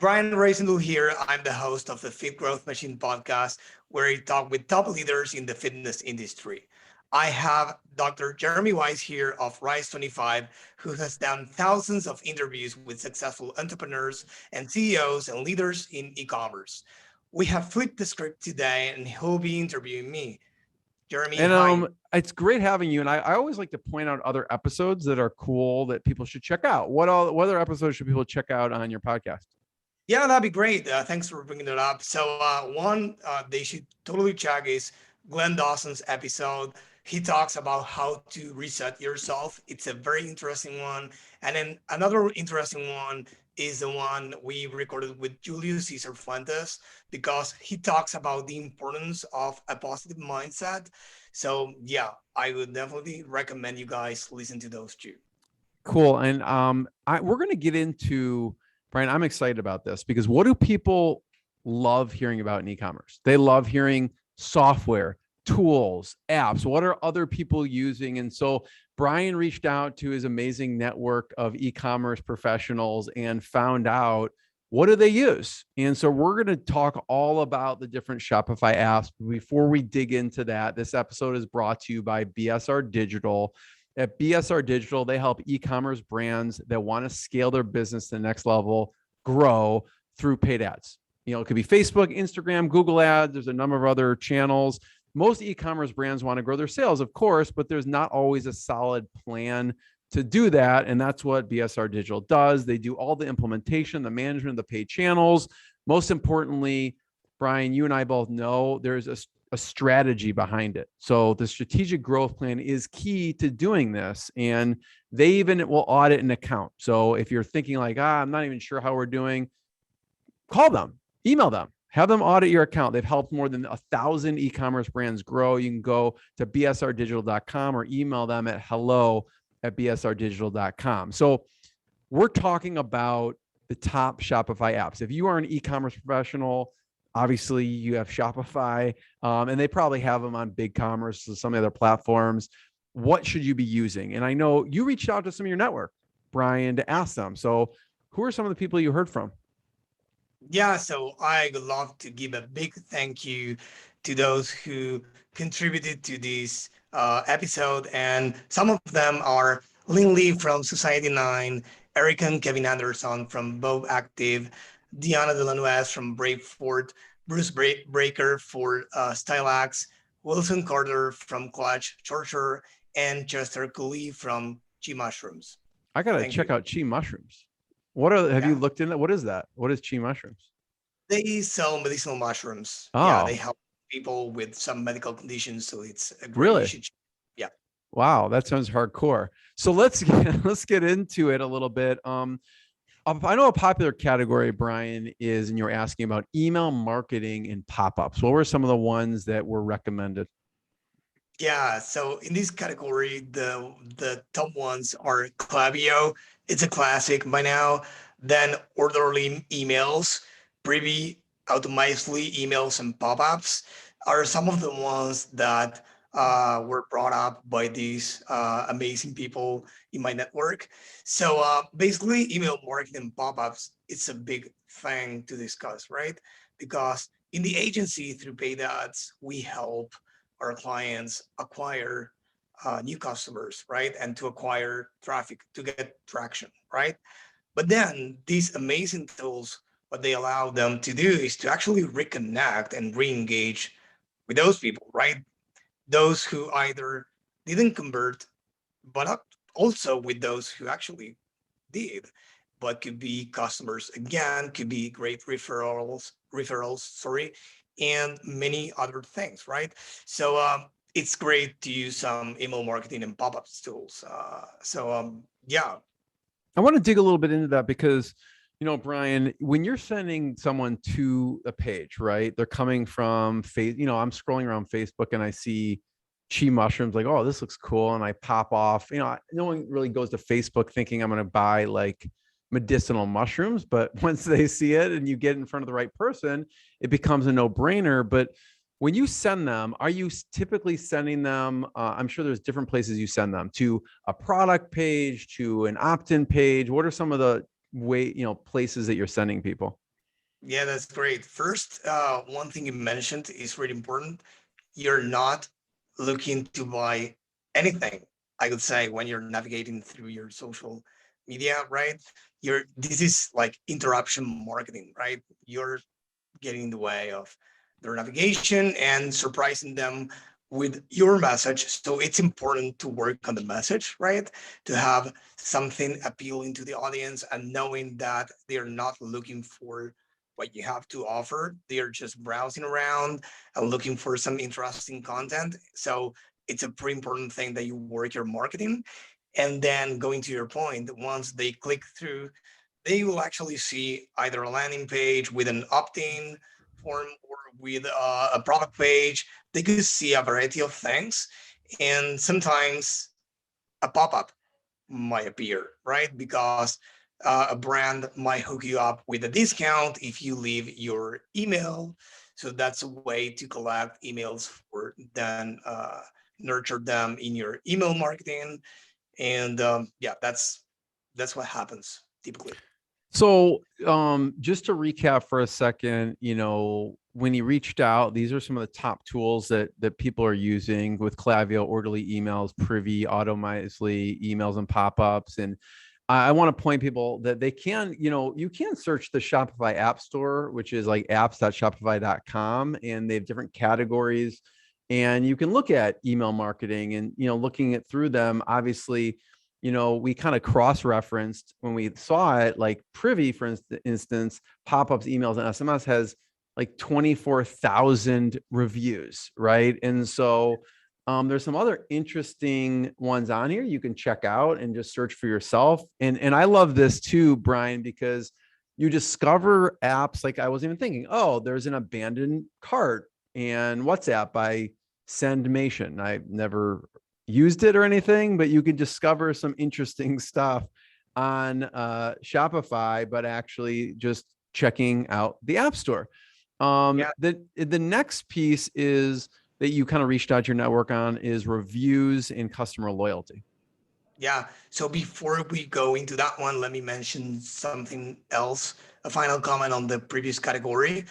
Brian Raisendel here. I'm the host of the Fit Growth Machine podcast, where I talk with top leaders in the fitness industry. I have Dr. Jeremy Weiss here of Rise 25, who has done thousands of interviews with successful entrepreneurs and CEOs and leaders in e-commerce. We have flipped the script today, and he'll be interviewing me. Jeremy, And hi. it's great having you. And I always like to point out other episodes that are cool that people should check out. What other episodes should people check out on your podcast? Yeah, that'd be great. Thanks for bringing it up. So, one they should totally check is Glenn Dawson's episode. He talks about how to reset yourself. It's a very interesting one. And then another interesting one is the one we recorded with Julio Cesar Fuentes because he talks about the importance of a positive mindset. So, yeah, I would definitely recommend you guys listen to those two. Cool. And we're going to get into, Brian, I'm excited about this because what do people love hearing about in e-commerce? They love hearing software, tools, apps. What are other people using? And so Brian reached out to his amazing network of e-commerce professionals and found out what do they use. And so we're going to talk all about the different Shopify apps. Before we dig into that, this episode is brought to you by BSR Digital. At BSR Digital, they help e-commerce brands that want to scale their business to the next level grow through paid ads. You know, it could be Facebook, Instagram, Google ads. There's a number of other channels. Most e-commerce brands want to grow their sales, of course, but there's not always a solid plan to do that. And that's what BSR Digital does. They do all the implementation, the management of the paid channels. Most importantly, Brian, you and I both know there's a strategy behind it. So the strategic growth plan is key to doing this. And they even will audit an account. So if you're thinking like, I'm not even sure how we're doing, call them, email them, have them audit your account. They've helped more than 1,000 e-commerce brands grow. You can go to bsrdigital.com or email them at hello@bsrdigital.com. So we're talking about the top Shopify apps. If you are an e-commerce professional, obviously you have Shopify, and they probably have them on BigCommerce and some other platforms. What should you be using? And I know you reached out to some of your network, Brian, to ask them. So who are some of the people you heard from? Yeah, so I would love to give a big thank you to those who contributed to this episode. And some of them are Lin Lee from Society 9, Eric and Kevin Anderson from Bob Active, Diana Delanois from Bravefort, Bruce Breaker for Stylax, Wilson Carter from Clutch Torture, and Chester Cooley from Chi Mushrooms. I got to Thank check you. out Chi Mushrooms. Have you Yeah. looked into that? What is that? What is Chi Mushrooms? They sell medicinal mushrooms. Yeah, they Oh, help people with some medical conditions, so it's a great. You really? should. Yeah, Wow, that sounds hardcore. So let's get into it a little bit. I know a popular category, Brian, is, and you're asking about email marketing and pop-ups. What were some of the ones that were recommended? yeah. So in this category, the top ones are Klaviyo. It's a classic by now. Then orderly emails, privy automatically emails and pop-ups are some of the ones that were brought up by these amazing people in my network. So basically, email marketing and pop-ups, it's a big thing to discuss, right? Because in the agency through paid ads, we help our clients acquire new customers, right? And to acquire traffic, to get traction, right? But then these amazing tools, what they allow them to do is to actually reconnect and re-engage with those people, right? Those who either didn't convert, but also with those who actually did, but could be customers again, could be great referrals, and many other things, right? So it's great to use some email marketing and pop-ups tools. Yeah. I want to dig a little bit into that because, Brian, when you're sending someone to a page, right? They're coming from I'm scrolling around Facebook and I see Chi Mushrooms, like, oh, this looks cool. And I pop off, no one really goes to Facebook thinking I'm going to buy like medicinal mushrooms, but once they see it and you get in front of the right person, it becomes a no-brainer. But when you send them, are you typically sending them? I'm sure there's different places you send them, to a product page, to an opt-in page. What are some of the places that you're sending people? Yeah, that's great. First, one thing you mentioned is really important. You're not looking to buy anything. I would say when you're navigating through your social media, right? This is like interruption marketing, right? You're getting in the way of their navigation and surprising them with your message. So it's important to work on the message, right? To have something appealing to the audience and knowing that they're not looking for what you have to offer. They're just browsing around and looking for some interesting content. So it's a pretty important thing that you work your marketing. And then going to your point, once they click through, they will actually see either a landing page with an opt-in form or with a product page. They could see a variety of things, and sometimes a pop-up might appear, right? Because a brand might hook you up with a discount if you leave your email. So that's a way to collect emails for then nurture them in your email marketing. And yeah, that's what happens typically. So, just to recap for a second, when you reached out, these are some of the top tools that people are using with Klaviyo, orderly emails, Privy, Automizely, emails and pop-ups. And I want to point people that they can, you can search the Shopify App Store, which is like apps.shopify.com, and they have different categories. And you can look at email marketing and, looking it through them. Obviously, we kind of cross-referenced when we saw it, like Privy, for instance, pop-ups, emails, and SMS has like 24,000 reviews, right? And so there's some other interesting ones on here you can check out and just search for yourself. And I love this too, Brian, because you discover apps like I wasn't even thinking, oh, there's an abandoned cart and WhatsApp by Sendmation. I've never used it or anything, but you can discover some interesting stuff on Shopify, but actually just checking out the App Store. Yeah, The next piece is that you kind of reached out your network on is reviews and customer loyalty. yeah. So before we go into that one, let me mention something else. A final comment on the previous category.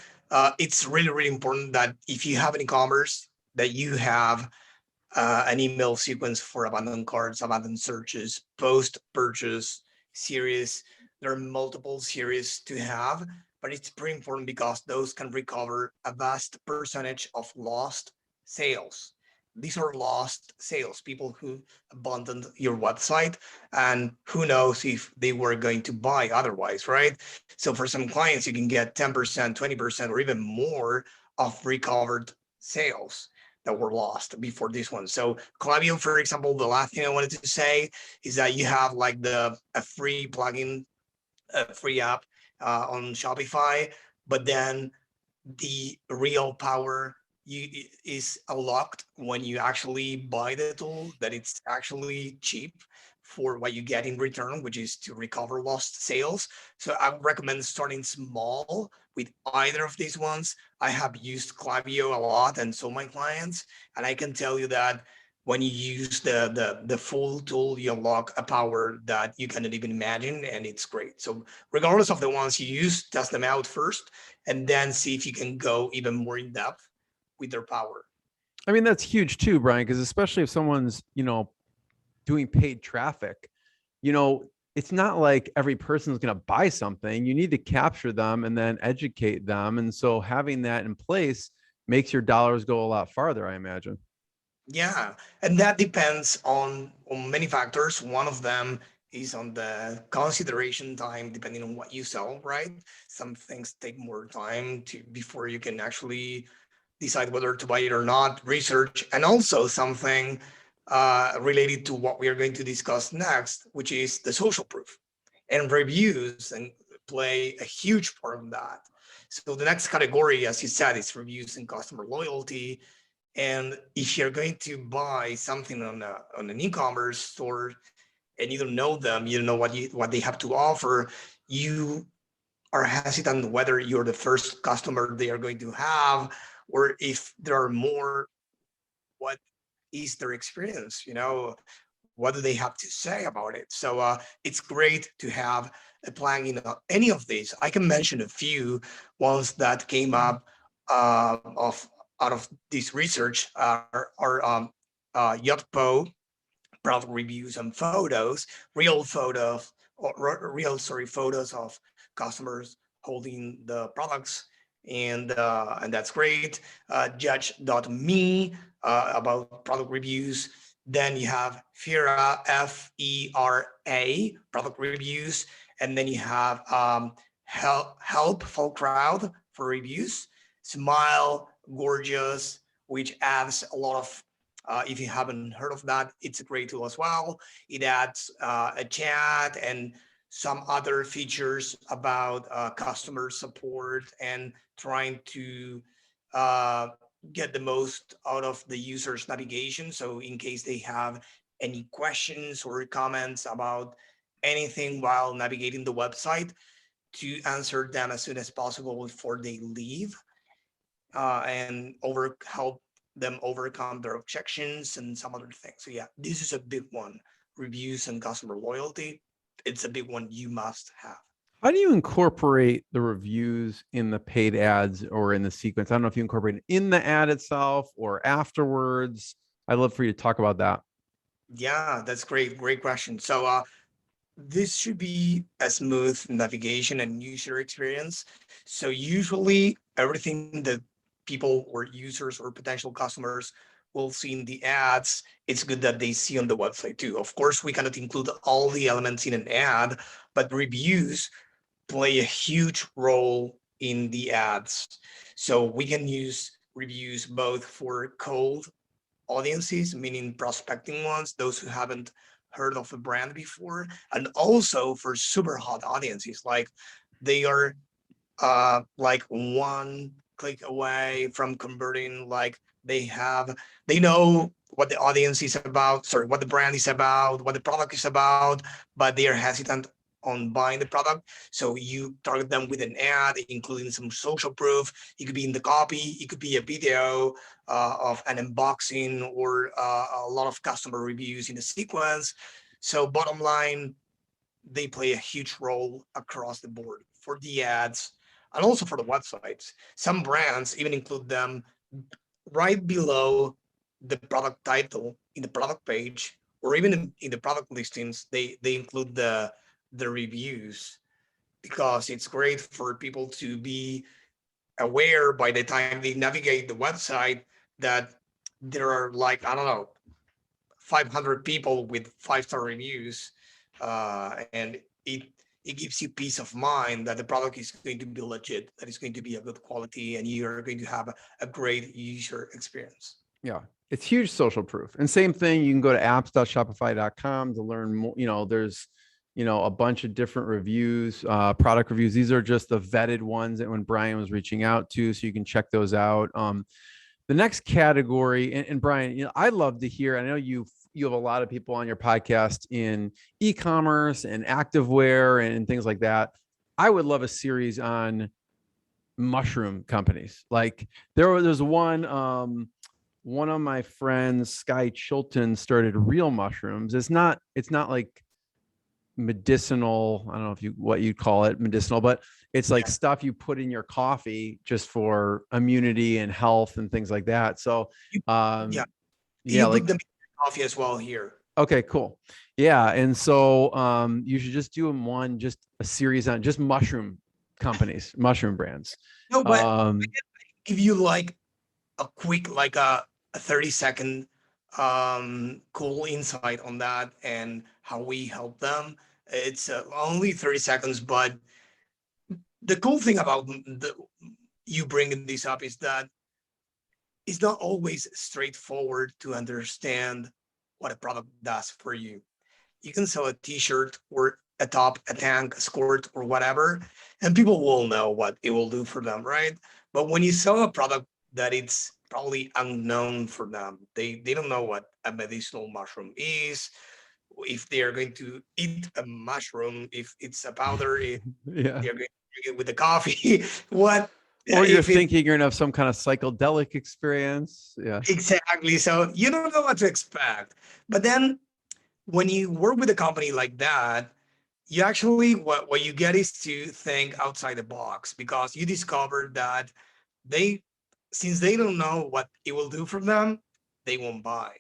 It's really, really important that if you have an e-commerce, that you have an email sequence for abandoned carts, abandoned searches, post-purchase series. There are multiple series to have, but it's pretty important because those can recover a vast percentage of lost sales. These are lost sales, people who abandoned your website and who knows if they were going to buy otherwise, right? So for some clients, you can get 10%, 20%, or even more of recovered sales that were lost before this one. So Klaviyo, for example, the last thing I wanted to say is that you have like the a free plugin, a free app on Shopify, but then the real power is unlocked when you actually buy the tool, that it's actually cheap for what you get in return, which is to recover lost sales. So I would recommend starting small with either of these ones. I have used Klaviyo a lot and so my clients, and I can tell you that when you use the full tool, you unlock a power that you cannot even imagine, and it's great. So regardless of the ones you use, test them out first and then see if you can go even more in depth with their power. I mean, that's huge too, Brian, because especially if someone's, doing paid traffic, you know, it's not like every person is going to buy something. You need to capture them and then educate them. And so having that in place makes your dollars go a lot farther, I imagine. Yeah, and that depends on many factors. One of them is on the consideration time, depending on what you sell, right? Some things take more time to before you can actually decide whether to buy it or not, research, and also something related to what we are going to discuss next, which is the social proof and reviews, and play a huge part of that. So the next category, as you said, is reviews and customer loyalty. And if you're going to buy something on an e-commerce store and you don't know them, you don't know what they have to offer, you are hesitant whether you're the first customer they are going to have, or if there are more, what is their experience? what do they have to say about it. So it's great to have applying in any of these. I can mention a few ones that came up of out of this research are Yotpo, product reviews and photos, real photos, or photos of customers holding the products, and that's great. Judge.me about product reviews. Then you have Fira, FERA, product reviews, and then you have Helpful Crowd for reviews, Smile, Gorgeous, which adds a lot of if you haven't heard of that, it's a great tool as well. It adds a chat and some other features about customer support and trying to uh, get the most out of the user's navigation. So in case they have any questions or comments about anything while navigating the website, to answer them as soon as possible before they leave, and over help them overcome their objections and some other things. So yeah, this is a big one. Reviews and customer loyalty. It's a big one you must have. How do you incorporate the reviews in the paid ads or in the sequence? I don't know if you incorporate it in the ad itself or afterwards. I'd love for you to talk about that. Yeah, that's great. Great question. So this should be a smooth navigation and user experience. So usually everything that people or users or potential customers will see in the ads, it's good that they see on the website too. Of course, we cannot include all the elements in an ad, but reviews play a huge role in the ads. So we can use reviews both for cold audiences, meaning prospecting ones, those who haven't heard of the brand before, and also for super hot audiences, like they are like one click away from converting, like they know what the audience is about, sorry, what the brand is about, what the product is about, but they are hesitant on buying the product. So you target them with an ad, including some social proof. It could be in the copy, it could be a video of an unboxing or a lot of customer reviews in a sequence. So bottom line, they play a huge role across the board for the ads and also for the websites. Some brands even include them right below the product title in the product page, or even in the product listings. They include the reviews because it's great for people to be aware by the time they navigate the website that there are, like, I don't know, 500 people with 5-star reviews, and it gives you peace of mind that the product is going to be legit, that it's going to be a good quality, and you are going to have a great user experience. Yeah, it's huge social proof. And same thing, you can go to apps.shopify.com to learn more. There's a bunch of different reviews, product reviews. These are just the vetted ones that when Brian was reaching out to, so you can check those out. The next category, and Brian, I'd love to hear. I know you have a lot of people on your podcast in e-commerce and activewear and things like that. I would love a series on mushroom companies. Like there's one of my friends, Sky Chilton, started Real Mushrooms. It's not like medicinal. I don't know what you'd call it, medicinal, but it's like stuff you put in your coffee just for immunity and health and things like that. So, Yeah, yeah, you like put them in coffee as well here. okay, cool. Yeah, and so you should just do just a series on just mushroom companies, mushroom brands. No, but I can give you like a quick, like a 30-second cool insight on that and how we help them. It's only 30 seconds, but the cool thing about you bringing this up is that it's not always straightforward to understand what a product does for you. You can sell a t-shirt or a top, a tank, a skirt, or whatever, and people will know what it will do for them, right? But when you sell a product that it's probably unknown for them, they don't know what a medicinal mushroom is, if they are going to eat a mushroom, if it's a powder, if Yeah. they're going to drink it with the coffee, what Or you're if it thinking you're gonna have some kind of psychedelic experience. Yeah. exactly. So you don't know what to expect. But then when you work with a company like that, you actually what you get is to think outside the box, because you discover that they since they don't know what it will do for them, they won't buy.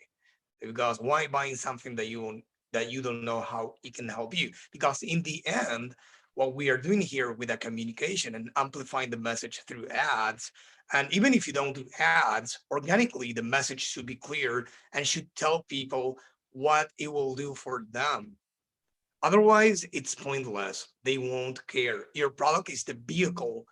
Because why buying something that you don't know how it can help you? Because in the end, what we are doing here with that communication and amplifying the message through ads, and even if you don't do ads organically, the message should be clear and should tell people what it will do for them. Otherwise, it's pointless. They won't care. Your product is the vehicle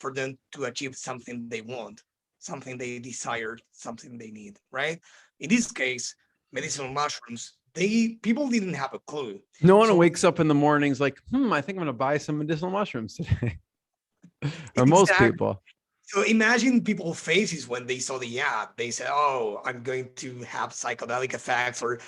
for them to achieve something they want, something they desire, something they need, right? In this case, medicinal mushrooms, they people didn't have a clue. No one So wakes up in the mornings like, I think I'm going to buy some medicinal mushrooms today. Or most exactly. people. So imagine people's faces when they saw the ad. They said, "Oh, I'm going to have psychedelic effects," or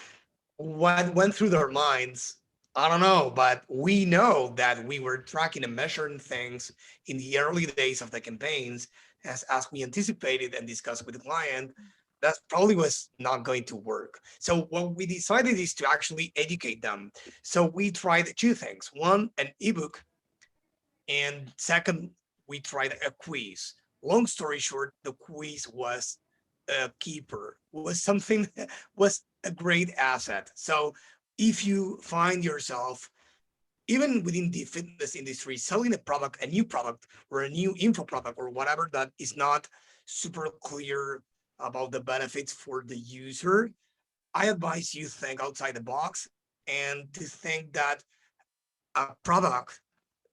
what went through their minds, I don't know, but we know that we were tracking and measuring things in the early days of the campaigns, as we anticipated and discussed with the client. That probably was not going to work. So what we decided is to actually educate them. So we tried two things: one, an ebook, and second, we tried a quiz. Long story short, the quiz was a keeper, was something was a great asset. So if you find yourself even within the fitness industry selling a new product or a new info product or whatever that is not super clear about the benefits for the user, I advise you think outside the box and to think that a product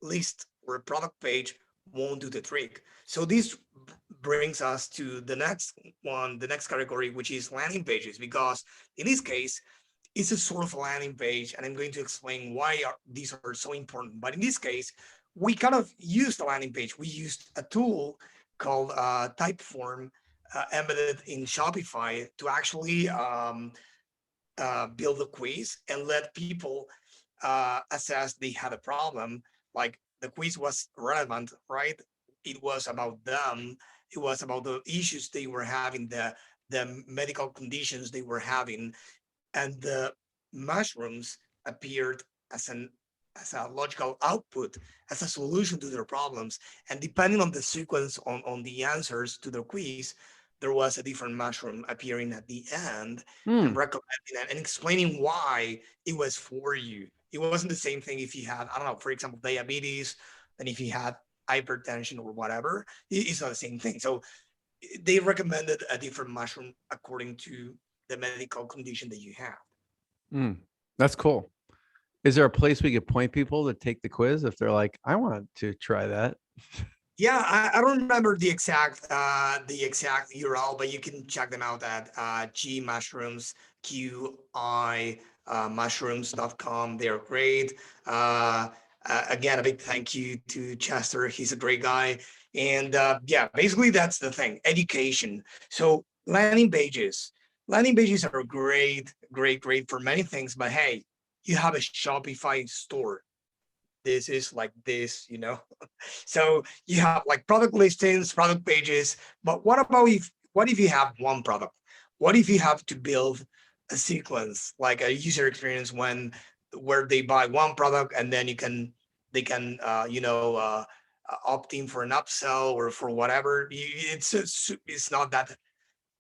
list or a product page won't do the trick. So this brings us to the next one, the next category, which is landing pages, because in this case, it's a sort of landing page, and I'm going to explain why these are so important. But in this case, we kind of used the landing page. We used a tool called Typeform embedded in Shopify to actually build a quiz and let people assess they had a problem. Like the quiz was relevant, right? It was about them. It was about the issues they were having, the medical conditions they were having, and the mushrooms appeared as an as a logical output, as a solution to their problems. And depending on the sequence on the answers to the quiz, there was a different mushroom appearing at the end and Hmm. recommending and explaining why it was for you. It wasn't the same thing if you had, I don't know, for example, diabetes, and if you had hypertension or whatever. It's not the same thing. So they recommended a different mushroom according to the medical condition that you have. Hmm. That's cool. Is there a place we could point people to take the quiz if they're like, I want to try that? Yeah, I don't remember the exact URL, but you can check them out at G Mushrooms, QI mushrooms.com. They're great. Again, a big thank you to Chester. He's a great guy. And yeah, basically that's the thing. Education. So landing pages. Landing pages are great, great, great for many things. But hey, you have a Shopify store. This is like this. So you have like product listings, product pages, but what if you have one product? What if you have to build a sequence, like a user experience where they buy one product and then they can opt in for an upsell or for whatever. It's not that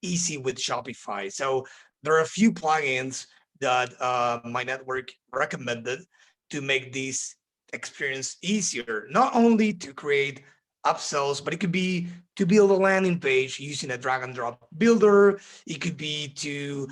easy with Shopify. So there are a few plugins that my network recommended to make this experience easier, not only to create upsells, but it could be to build a landing page using a drag and drop builder. It could be to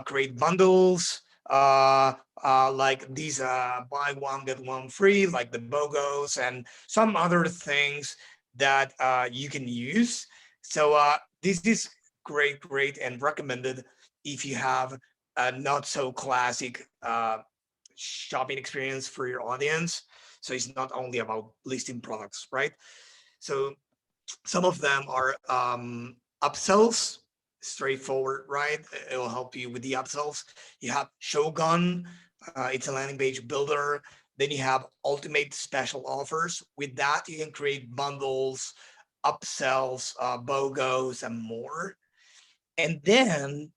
create bundles, like these buy one get one free, like the BOGOs and some other things that you can use. So this is great, great, and recommended if you have a not so classic shopping experience for your audience. So it's not only about listing products, right? So some of them are upsells, straightforward, right? It will help you with the upsells. You have Shogun, it's a landing page builder. Then you have ultimate special offers. With that, you can create bundles, upsells, BOGOs, and more. And then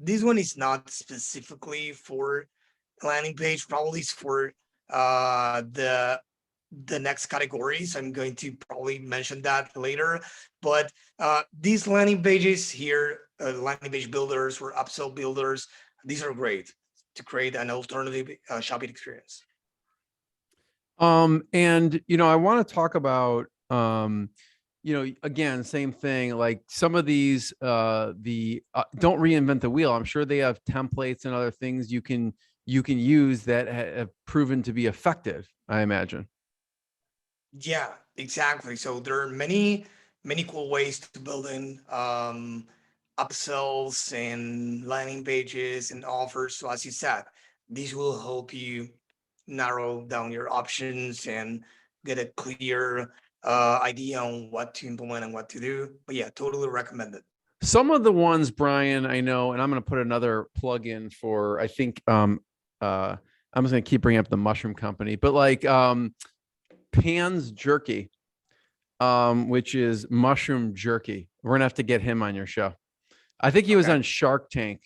This one is not specifically for landing page, probably is for uh, the the next categories. I'm going to probably mention that later. But these landing pages here, landing page builders or upsell builders, these are great to create an alternative shopping experience. And I want to talk about again, same thing. Like some of these, don't reinvent the wheel. I'm sure they have templates and other things you can use that have proven to be effective, I imagine. Yeah, exactly. So there are many cool ways to build in upsells and landing pages and offers. So as you said, these will help you narrow down your options and get a clear idea on what to implement and what to do. But yeah, totally recommend it. Some of the ones, Brian, I know, and I'm going to put another plug in for, I think, I'm just going to keep bringing up the mushroom company, but like Pan's Jerky, which is mushroom jerky. We're gonna have to get him on your show. I think he was Okay. on Shark Tank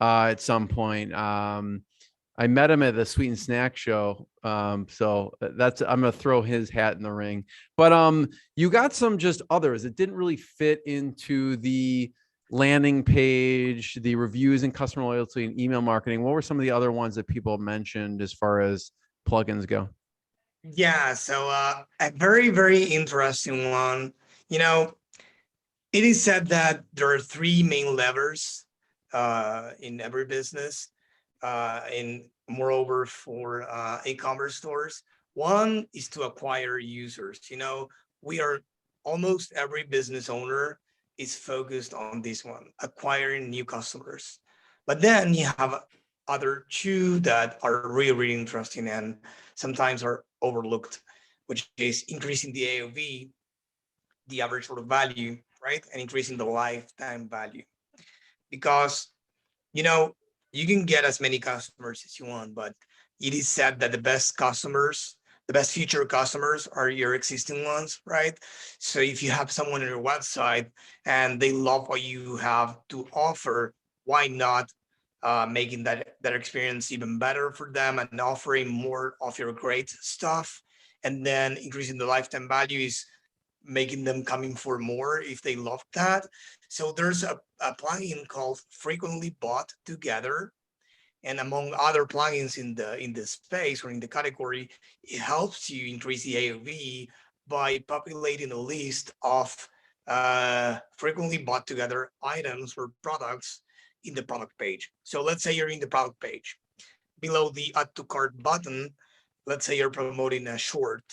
at some point. I met him at the Sweet and Snack show. So that's I'm gonna throw his hat in the ring. But you got some just others that didn't really fit into the landing page, the reviews and customer loyalty and email marketing. What were some of the other ones that people mentioned as far as plugins go? Yeah, so a very interesting one. You know, it is said that there are three main levers in every business, and moreover for e-commerce stores. One is to acquire users. We are almost every business owner is focused on this one, acquiring new customers. But then you have other two that are really interesting and sometimes are overlooked, which is increasing the AOV, the average order value, right? And increasing the lifetime value. Because, you know, you can get as many customers as you want, but it is said that the best future customers are your existing ones, right? So if you have someone on your website and they love what you have to offer, why not making that experience even better for them and offering more of your great stuff, and then increasing the lifetime value is making them coming for more if they love that. So there's a plugin called Frequently Bought Together, and among other plugins in the space or in the category, it helps you increase the AOV by populating a list of frequently bought together items or products in the product page. So let's say you're in the product page. Below the add to cart button, let's say you're promoting a short.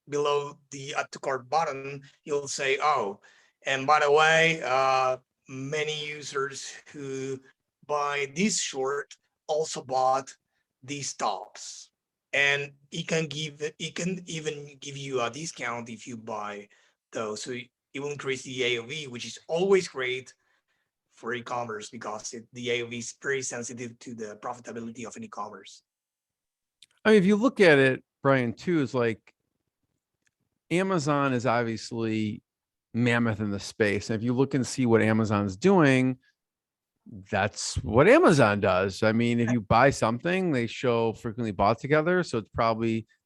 Below the add to cart button, you'll say, oh, and by the way, many users who buy this short also bought these tops. And it can even give you a discount if you buy those. So it will increase the AOV, which is always great for e-commerce because the AOV is very sensitive to the profitability of an e-commerce. I mean, if you look at it, Brian, too, is like Amazon is obviously mammoth in the space. And if you look and see what Amazon's doing, that's what Amazon does. I mean, if you buy something, they show frequently bought together. So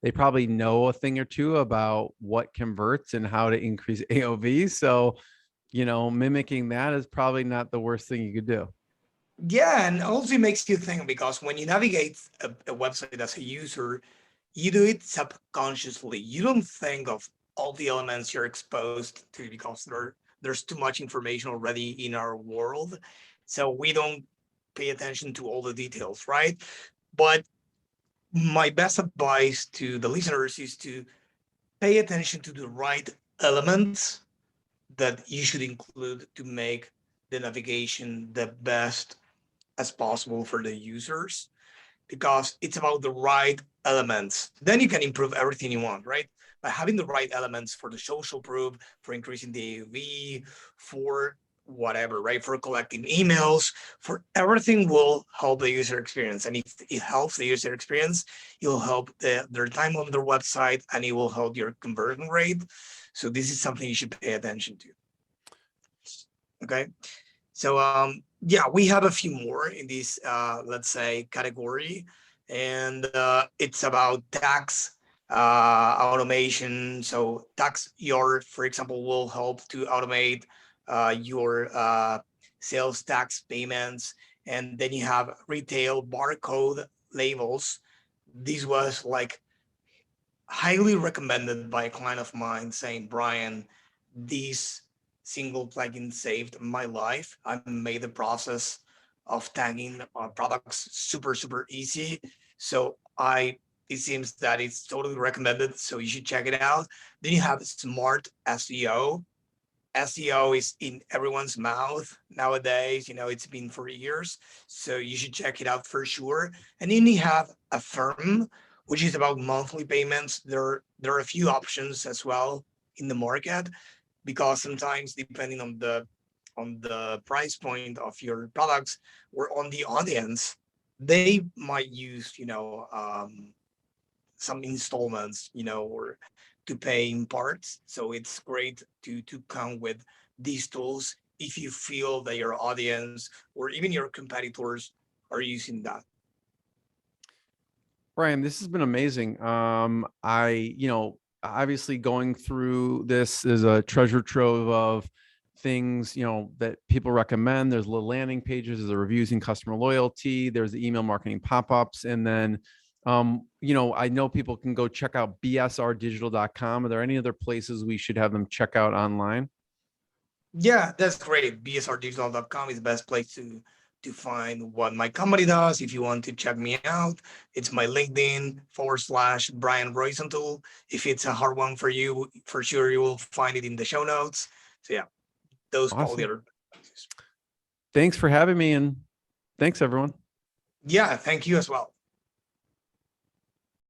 they probably know a thing or two about what converts and how to increase AOV. So, mimicking that is probably not the worst thing you could do. Yeah, and also it makes you think because when you navigate a website as a user, you do it subconsciously. You don't think of all the elements you're exposed to because there's too much information already in our world. So we don't pay attention to all the details, right? But my best advice to the listeners is to pay attention to the right elements that you should include to make the navigation the best as possible for the users, because it's about the right elements. Then you can improve everything you want, right? By having the right elements for the social proof, for increasing the AOV, for whatever, right? For collecting emails, for everything will help the user experience. And if it helps the user experience, it will help their time on their website and it will help your conversion rate. So this is something you should pay attention to. Okay. So yeah, we have a few more in this let's say category, and it's about tax automation. So tax your, for example, will help to automate your sales tax payments, and then you have retail barcode labels. This was like highly recommended by a client of mine saying, Brian, this single plugin saved my life. I made the process of tagging products super easy. So it seems that it's totally recommended. So you should check it out. Then you have smart SEO. SEO is in everyone's mouth nowadays. It's been for years. So you should check it out for sure. And then you have Affirm, which is about monthly payments. There are a few options as well in the market, because sometimes depending on the price point of your products or on the audience, they might use some installments, or to pay in parts. So it's great to come with these tools if you feel that your audience or even your competitors are using that. Brian, this has been amazing. Obviously going through this is a treasure trove of things, that people recommend. There's little landing pages, there's the reviews and customer loyalty, there's the email marketing pop-ups. And then, I know people can go check out bsrdigital.com. Are there any other places we should have them check out online? Yeah, that's great. bsrdigital.com is the best place to find what my company does. If you want to check me out, it's my LinkedIn/Brian Roycentul. If it's a hard one for you, for sure you will find it in the show notes. So yeah, those probably Awesome. are. Thanks for having me, and thanks everyone. Yeah, thank you as well.